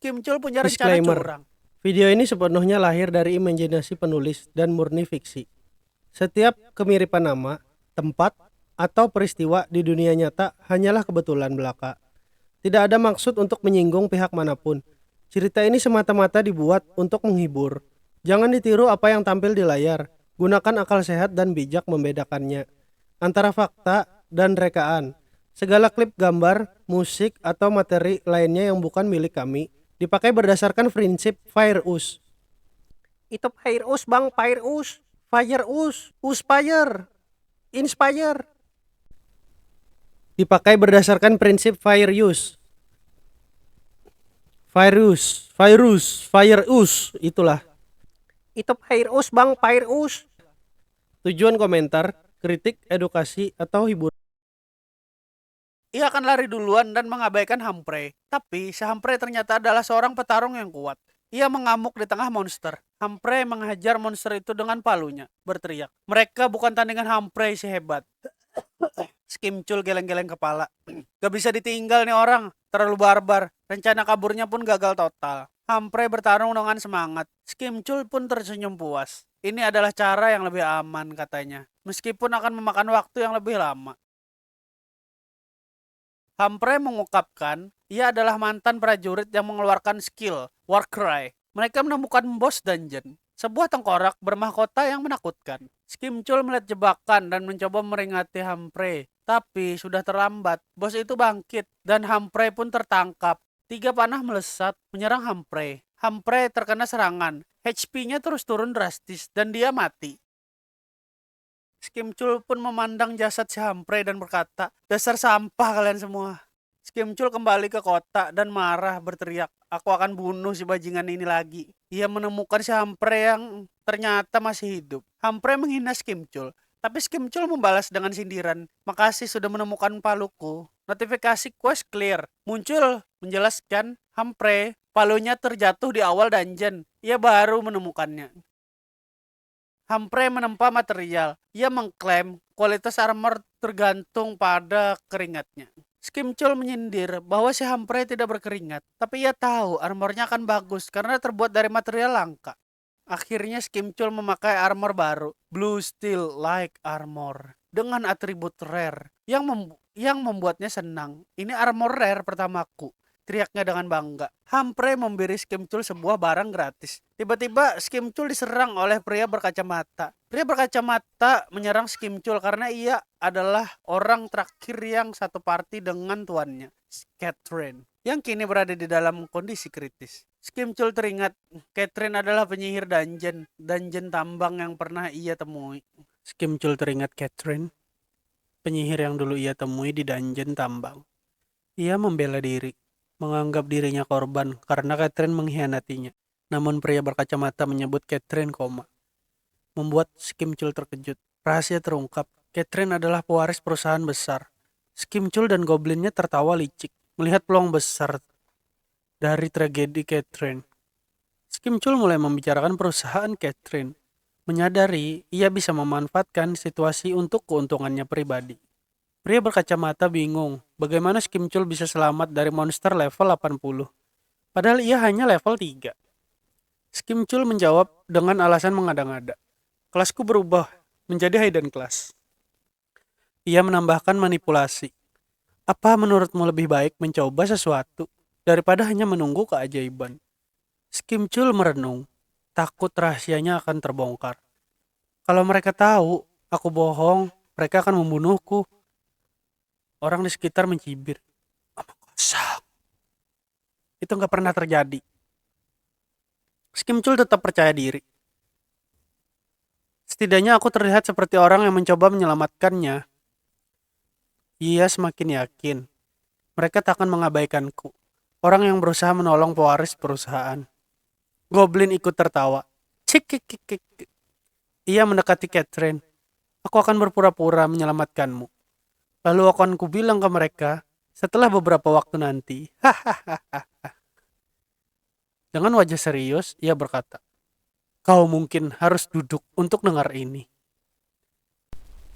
Skimcul punya rencana Disclaimer, curang. video ini sepenuhnya lahir dari imajinasi penulis dan murni fiksi. Setiap kemiripan nama, tempat, atau peristiwa di dunia nyata hanyalah kebetulan belaka. Tidak ada maksud untuk menyinggung pihak manapun. Cerita ini semata-mata dibuat untuk menghibur. Jangan ditiru apa yang tampil di layar. Gunakan akal sehat dan bijak membedakannya antara fakta dan rekaan. Segala klip gambar, musik, atau materi lainnya yang bukan milik kami dipakai berdasarkan prinsip fair use. Itu Fire Us bang, Fire Us. Fire Us, Uspire, Inspire. Dipakai berdasarkan prinsip fair use. Fire use, itulah. Itu Fire Us bang, Fire Us. Tujuan komentar, kritik, edukasi, atau hiburan. Ia akan lari duluan dan mengabaikan Humphrey. Tapi si Humphrey ternyata adalah seorang petarung yang kuat. Ia mengamuk di tengah monster. Humphrey menghajar monster itu dengan palunya, berteriak. Mereka bukan tandingan Humphrey si hebat. Skimcul geleng-geleng kepala. Gak bisa ditinggal nih orang, terlalu barbar. Rencana kaburnya pun gagal total. Humphrey bertarung dengan semangat. Skimcul pun tersenyum puas. Ini adalah cara yang lebih aman katanya. Meskipun akan memakan waktu yang lebih lama. Humphrey mengungkapkan, ia adalah mantan prajurit yang mengeluarkan skill, Warcry. Mereka menemukan bos dungeon, sebuah tengkorak bermahkota yang menakutkan. Skimcul melihat jebakan dan mencoba meringati Humphrey. Tapi sudah terlambat, bos itu bangkit dan Humphrey pun tertangkap. 3 panah melesat menyerang Humphrey. Humphrey terkena serangan, HP-nya terus turun drastis dan dia mati. Skimcul pun memandang jasad si Humphrey dan berkata, dasar sampah kalian semua. Skimcul kembali ke kota dan marah berteriak, aku akan bunuh si bajingan ini lagi. Ia menemukan si Humphrey yang ternyata masih hidup. Humphrey menghina Skimcul, tapi Skimcul membalas dengan sindiran, makasih sudah menemukan paluku. Notifikasi quest clear muncul menjelaskan Humphrey palunya terjatuh di awal dungeon. Ia baru menemukannya. Humphrey menempa material. Ia mengklaim kualitas armor tergantung pada keringatnya. Skimcul menyindir bahwa si Humphrey tidak berkeringat, tapi ia tahu armornya akan bagus karena terbuat dari material langka. Akhirnya Skimcul memakai armor baru, Blue Steel Like Armor, dengan atribut rare yang membuatnya senang. Ini armor rare pertamaku, teriaknya dengan bangga. Humphrey memberi Skimcul sebuah barang gratis. Tiba-tiba Skimcul diserang oleh pria berkacamata. Pria berkacamata menyerang Skimcul karena ia adalah orang terakhir yang satu party dengan tuannya, Catherine, yang kini berada di dalam kondisi kritis. Skimcul teringat, Catherine adalah penyihir dungeon tambang yang pernah ia temui. Skimcul teringat Catherine, penyihir yang dulu ia temui di dungeon tambang. Ia membela diri, menganggap dirinya korban karena Catherine mengkhianatinya. Namun pria berkacamata menyebut Catherine koma. Membuat Skimcul terkejut. Rahasia terungkap, Catherine adalah pewaris perusahaan besar. Skimcul dan goblinnya tertawa licik, melihat peluang besar dari tragedi Catherine. Skimcul mulai membicarakan perusahaan Catherine, menyadari ia bisa memanfaatkan situasi untuk keuntungannya pribadi. Pria berkacamata bingung bagaimana Skimcul bisa selamat dari monster level 80. Padahal ia hanya level 3. Skimcul menjawab dengan alasan mengada-ngada. Kelasku berubah menjadi hidden class. Ia menambahkan manipulasi. Apa menurutmu lebih baik mencoba sesuatu daripada hanya menunggu keajaiban? Skimcul merenung, takut rahasianya akan terbongkar. Kalau mereka tahu aku bohong, mereka akan membunuhku. Orang di sekitar mencibir. Omong kosong. Itu gak pernah terjadi. Skimcul tetap percaya diri. Setidaknya aku terlihat seperti orang yang mencoba menyelamatkannya. Ia semakin yakin. Mereka tak akan mengabaikanku. Orang yang berusaha menolong pewaris perusahaan. Goblin ikut tertawa. Cik. Ia mendekati Catherine. Aku akan berpura-pura menyelamatkanmu. Lalu akan kubilang ke mereka setelah beberapa waktu nanti. Dengan wajah serius, ia berkata, kau mungkin harus duduk untuk dengar ini.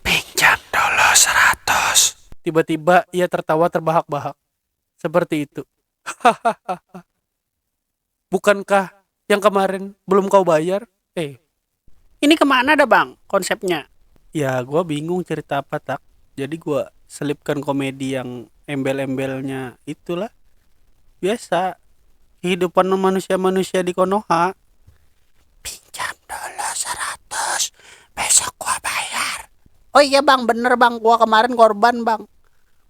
Pinjam dulu 100. Tiba-tiba ia tertawa terbahak-bahak. Seperti itu. Bukankah yang kemarin belum kau bayar? Ini kemana dah bang konsepnya? Ya gua bingung cerita apa tak. Jadi gua selipkan komedi yang embel-embelnya itulah. Biasa kehidupan manusia-manusia di Konoha. Pinjam dulu 100, besok gua bayar. Oh iya bang, bener bang, gua kemarin korban bang.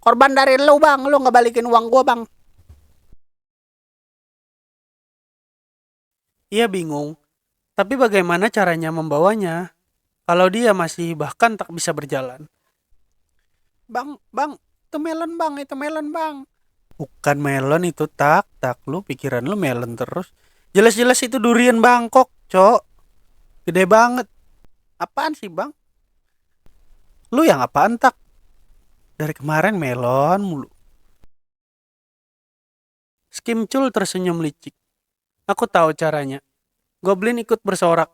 Korban dari lu bang, lu nggak balikin uang gua bang. Iya bingung, tapi bagaimana caranya membawanya kalau dia masih bahkan tak bisa berjalan? Bang, itu melon bang, itu melon bang. Bukan melon itu tak, lu pikiran lu melon terus. Jelas-jelas itu durian Bangkok, cok. Gede banget. Apaan sih bang? Lu yang apaan tak? Dari kemarin melon mulu. Skimcul tersenyum licik. Aku tahu caranya. Goblin ikut bersorak.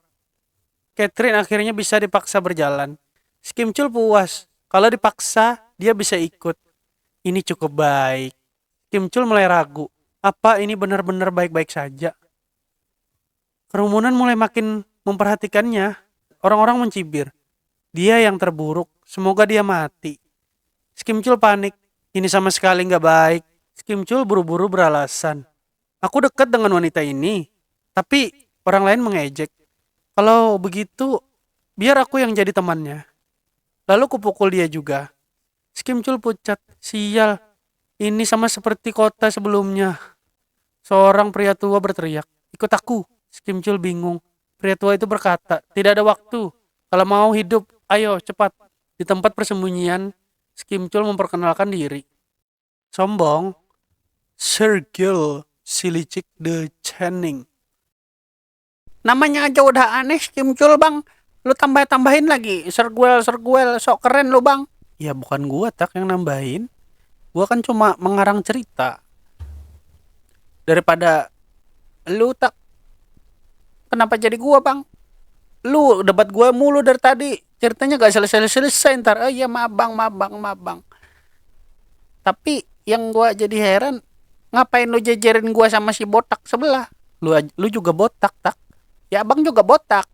Catherine akhirnya bisa dipaksa berjalan. Skimcul puas. Kalau dipaksa, dia bisa ikut. Ini cukup baik. Skimcul mulai ragu. Apa ini benar-benar baik-baik saja? Kerumunan mulai makin memperhatikannya. Orang-orang mencibir. Dia yang terburuk. Semoga dia mati. Skimcul panik. Ini sama sekali nggak baik. Skimcul buru-buru beralasan. Aku dekat dengan wanita ini. Tapi orang lain mengejek. Kalau begitu, biar aku yang jadi temannya. Lalu kupukul dia juga. Skimcul pucat. Sial. Ini sama seperti kota sebelumnya. Seorang pria tua berteriak. Ikut aku. Skimcul bingung. Pria tua itu berkata, tidak ada waktu. Kalau mau hidup, ayo cepat. Di tempat persembunyian, Skimcul memperkenalkan diri. Sombong. Sergil Silicik de Channing. Namanya aja udah aneh, Skimcul bang. Lu tambahin lagi. Serguel, sok keren lu bang. Ya bukan gua tak yang nambahin. Gua kan cuma mengarang cerita. Daripada lu tak. Kenapa jadi gua bang? Lu debat gua mulu dari tadi. Ceritanya gak selesai ntar. Oh iya maaf bang. Tapi yang gua jadi heran. Ngapain lu jejerin gua sama si botak sebelah? Lu juga botak tak? Ya abang juga botak.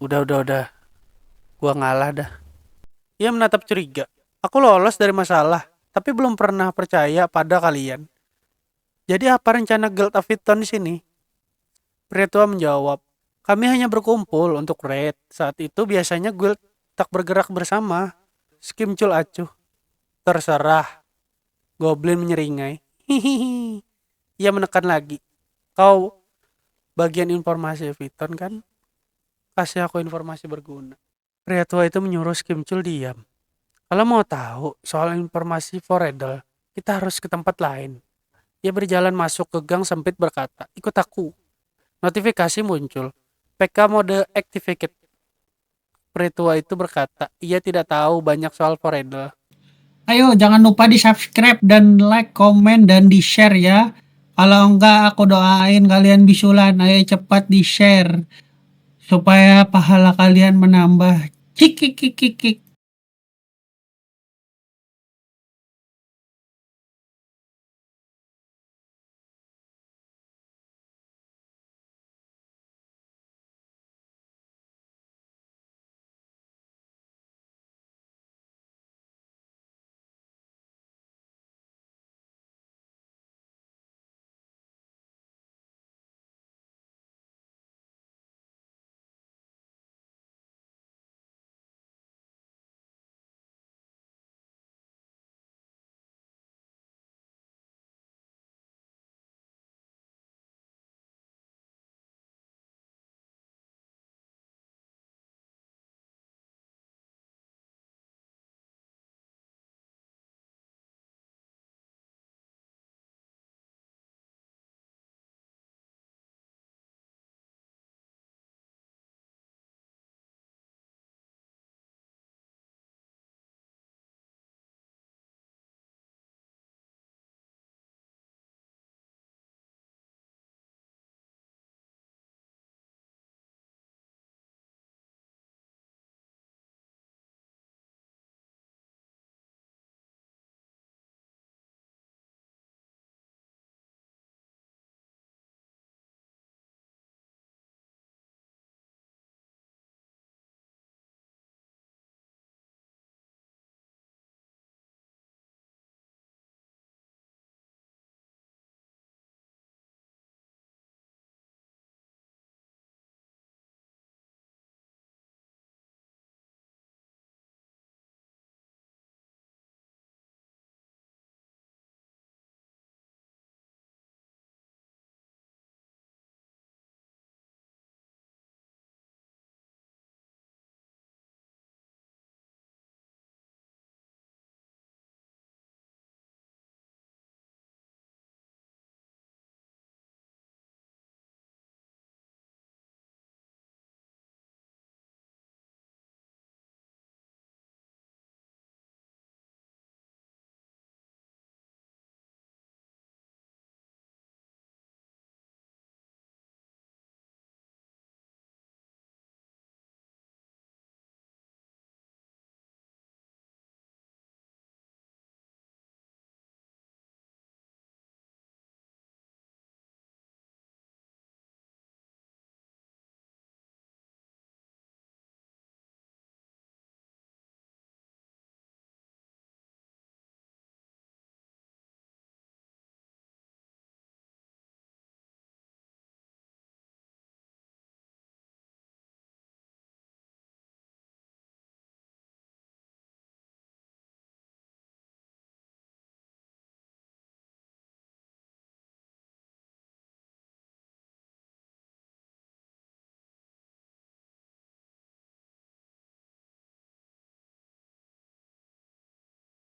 Udah. Gua ngalah dah. Ia menatap curiga. Aku lolos dari masalah. Tapi belum pernah percaya pada kalian. Jadi apa rencana Guild of Hiton di sini? Pria tua menjawab. Kami hanya berkumpul untuk raid. Saat itu biasanya guild tak bergerak bersama. Skimcul acuh. Terserah. Goblin menyeringai. Hihihi. Ia menekan lagi. Kau bagian informasi Hiton kan? Kasih aku informasi berguna. Pria tua itu menyuruh Skimcul diam. Kalau mau tahu soal informasi Foredel, kita harus ke tempat lain. Ia berjalan masuk ke gang sempit berkata, ikut aku. Notifikasi muncul. PK mode activated. Pria tua itu berkata, ia tidak tahu banyak soal Foredel. Ayo jangan lupa di subscribe dan like, komen, dan di share ya. Kalau enggak aku doain kalian bisulan. Ayo cepat di share supaya pahala kalian menambah. Cik.